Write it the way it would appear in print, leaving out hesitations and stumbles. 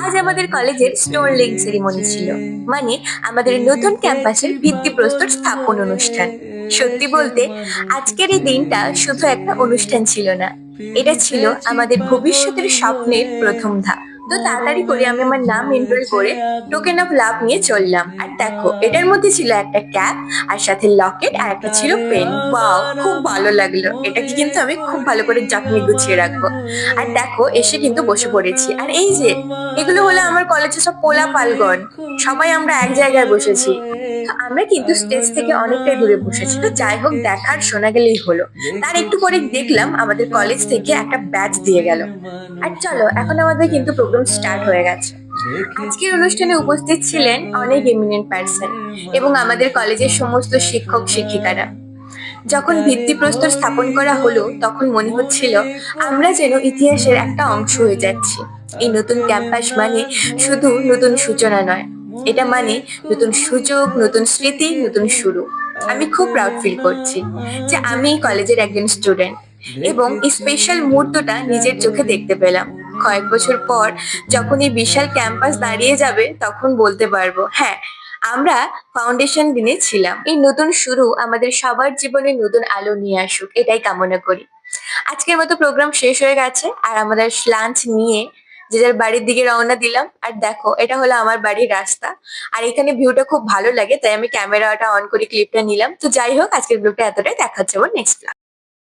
আজ আমাদের কলেজের স্টোন লেইং সেরিমনি ছিল। মানে আমাদের নতুন ক্যাম্পাসের ভিত্তিপ্রস্তর স্থাপন অনুষ্ঠান। সত্যি বলতে আজকের এই দিনটা শুধু একটা অনুষ্ঠান ছিল না, এটা ছিল আমাদের ভবিষ্যতের স্বপ্নের প্রথম ধাপ। তো তাড়াতাড়ি করে আমি আমার নাম এনরোল করে টোকেন অফ লাভ নিয়ে চললাম। আর দেখো, এটার মধ্যে ছিল একটা ক্যাপ, আর সাথে লকেট, আর একটা ছিল পেন। ওয়াও, খুব ভালো লাগলো। এটাকে কিন্তু আমি খুব ভালো করে যত্নে গুছিয়ে রাখবো। আর দেখো, এসে কিন্তু বসে পড়েছি। আর এই যে, এগুলো হলো আমার কলেজের সব পোলা পালগণ। সবাই আমরা এক জায়গায় বসেছি। তো আমরা কিন্তু স্টেজ থেকে অনেকটাই দূরে বসেছি। তো যাই হোক, দেখার শোনা গেলেই হলো। তার একটু পরে দেখলাম আমাদের কলেজ থেকে একটা ব্যাচ দিয়ে গেল। আর চলো, এখন আমাদের কিন্তু প্রোগ্রাম স্টার্ট হয়ে গেছে। আজকের অনুষ্ঠানে উপস্থিত ছিলেন অনেক এমিনেন্ট পার্সন এবং আমাদের কলেজের সমস্ত শিক্ষক শিক্ষিকারা। যখন ভিত্তিপ্রস্তর স্থাপন করা হলো, তখন মনে হচ্ছিল আমরা যেন ইতিহাসের একটা অংশ হয়ে যাচ্ছি। এই নতুন ক্যাম্পাস মানে শুধু নতুন সূচনা নয়, এটা মানে নতুন সুযোগ, নতুন স্মৃতি, নতুন শুরু। আমি খুব প্রাউড ফিল করছি যে আমি এই কলেজের একজন স্টুডেন্ট এবং এই স্পেশাল মুহূর্তটা নিজের চোখে দেখতে পেলাম। কয়েক বছর পর যখন এই বিশাল ক্যাম্পাস দাঁড়িয়ে যাবে, তখন বলতে পারবো, হ্যাঁ, আমরা ফাউন্ডেশন দিনে ছিলাম। এই নতুন শুরু আমাদের সবার জীবনে নতুন আলো নিয়ে আসুক, এটাই কামনা করি। আজকের মতো প্রোগ্রাম শেষ হয়ে গেছে, আর আমাদের লাঞ্চ নিয়ে যে যার বাড়ির দিকে রওনা দিলাম। আর দেখো, এটা হলো আমার বাড়ির রাস্তা। আর এখানে ভিউটা খুব ভালো লাগে, তাই আমি ক্যামেরাটা অন করে ক্লিপটা নিলাম। তো যাই হোক, আজকের ব্লগটা এতটাই। দেখা হচ্ছে আবার নেক্সট